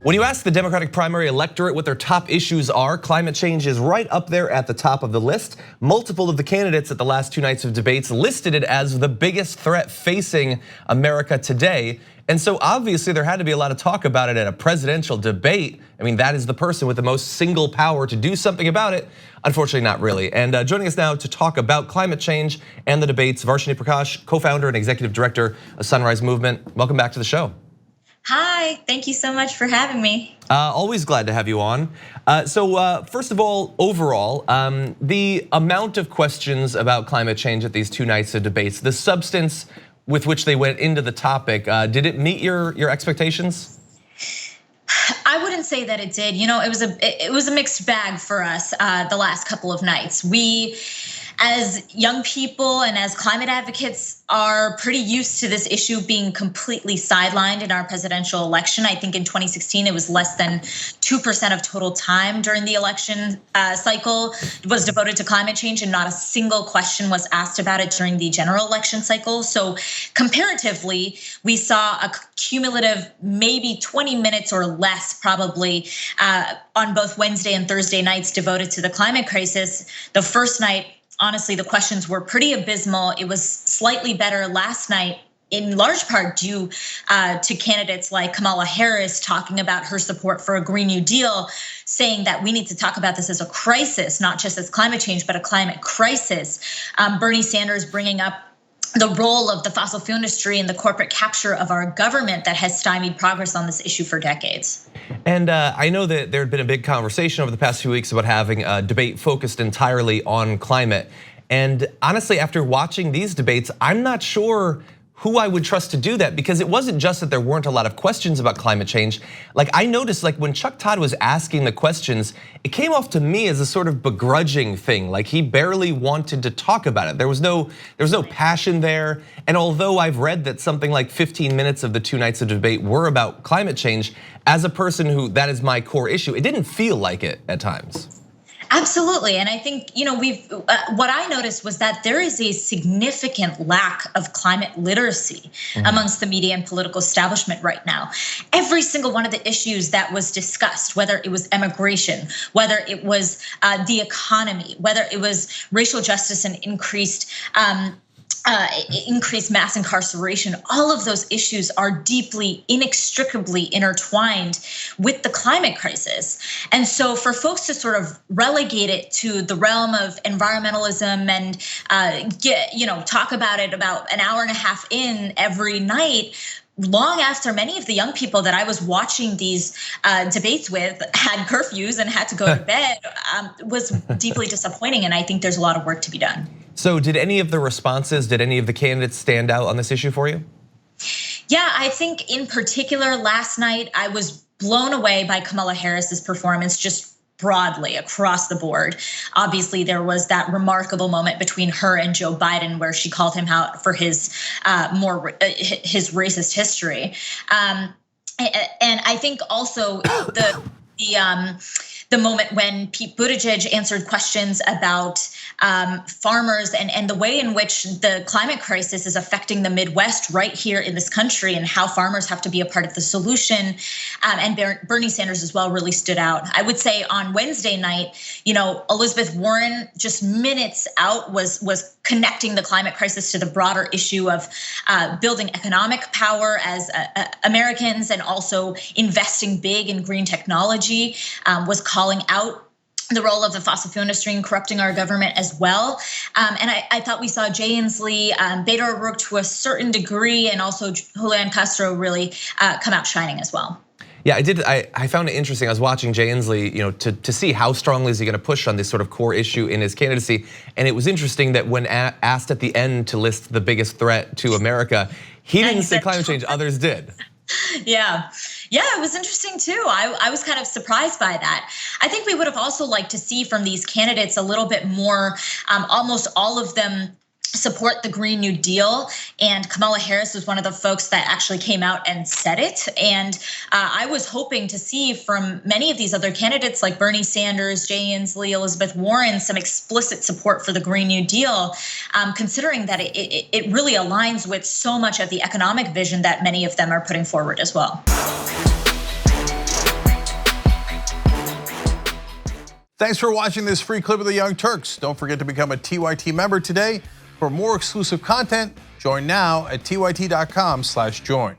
When you ask the Democratic primary electorate what their top issues are, climate change is right up there at the top of the list. Multiple of the candidates at the last two nights of debates listed it as the biggest threat facing America today. And so obviously there had to be a lot of talk about it at a presidential debate. I mean, that is the person with the most single power to do something about it. Unfortunately, not really. And joining us now to talk about climate change and the debates, Varshini Prakash, co-founder and executive director of Sunrise Movement. Welcome back to the show. Hi, thank you so much for having me. Always glad to have you on. So first of all, overall, the amount of questions about climate change at these two nights of debates, the substance with which they went into the topic, did it meet your expectations? I wouldn't say that it did. You know, it was a mixed bag for us the last couple of nights. We, as young people and as climate advocates, are pretty used to this issue being completely sidelined in our presidential election. I think in 2016, it was less than 2% of total time during the election cycle was devoted to climate change, and not a single question was asked about it during the general election cycle. So comparatively, we saw a cumulative maybe 20 minutes or less probably on both Wednesday and Thursday nights devoted to the climate crisis. The first night, honestly, the questions were pretty abysmal. It was slightly better last night, in large part due to candidates like Kamala Harris talking about her support for a Green New Deal, saying that we need to talk about this as a crisis, not just as climate change, but a climate crisis. Bernie Sanders bringing up the role of the fossil fuel industry and the corporate capture of our government that has stymied progress on this issue for decades. And I know that there had been a big conversation over the past few weeks about having a debate focused entirely on climate. And honestly, after watching these debates, I'm not sure who I would trust to do that, because it wasn't just that there weren't a lot of questions about climate change. Like, I noticed, like, when Chuck Todd was asking the questions, it came off to me as a sort of begrudging thing. Like, he barely wanted to talk about it. There was no passion there. And although I've read that something like 15 minutes of the two nights of debate were about climate change, as a person who that is my core issue, it didn't feel like it at times. Absolutely, and I think, you know, what I noticed was that there is a significant lack of climate literacy amongst the media and political establishment right now. Every single one of the issues that was discussed, whether it was immigration, whether it was the economy, whether it was racial justice and increased mass incarceration, all of those issues are deeply, inextricably intertwined with the climate crisis. And so for folks to sort of relegate it to the realm of environmentalism and talk about it about an hour and a half in every night, long after many of the young people that I was watching these debates with had curfews and had to go to bed, was deeply disappointing. And I think there's a lot of work to be done. So did any of the responses, did any of the candidates stand out on this issue for you? Yeah, I think in particular last night, I was blown away by Kamala Harris's performance just broadly across the board. Obviously, there was that remarkable moment between her and Joe Biden where she called him out for his his racist history. And I think also the moment when Pete Buttigieg answered questions about farmers and the way in which the climate crisis is affecting the Midwest right here in this country, and how farmers have to be a part of the solution. And Bernie Sanders as well really stood out. I would say on Wednesday night, you know, Elizabeth Warren just minutes out was connecting the climate crisis to the broader issue of building economic power as Americans, and also investing big in green technology, was calling out the role of the fossil fuel industry in corrupting our government as well. And I thought we saw Jay Inslee, Beto O'Rourke to a certain degree, and also Julian Castro really come out shining as well. Yeah, I did. I found it interesting. I was watching Jay Inslee, you know, to see how strongly is he going to push on this sort of core issue in his candidacy. And it was interesting that when asked at the end to list the biggest threat to America, he didn't say climate change, others did. Yeah, it was interesting too. I was kind of surprised by that. I think we would have also liked to see from these candidates a little bit more. Almost all of them support the Green New Deal, and Kamala Harris was one of the folks that actually came out and said it. And I was hoping to see from many of these other candidates like Bernie Sanders, Jay Inslee, Elizabeth Warren, some explicit support for the Green New Deal, considering that it really aligns with so much of the economic vision that many of them are putting forward as well. Thanks for watching this free clip of the Young Turks. Don't forget to become a TYT member today. For more exclusive content, join now at tyt.com/join.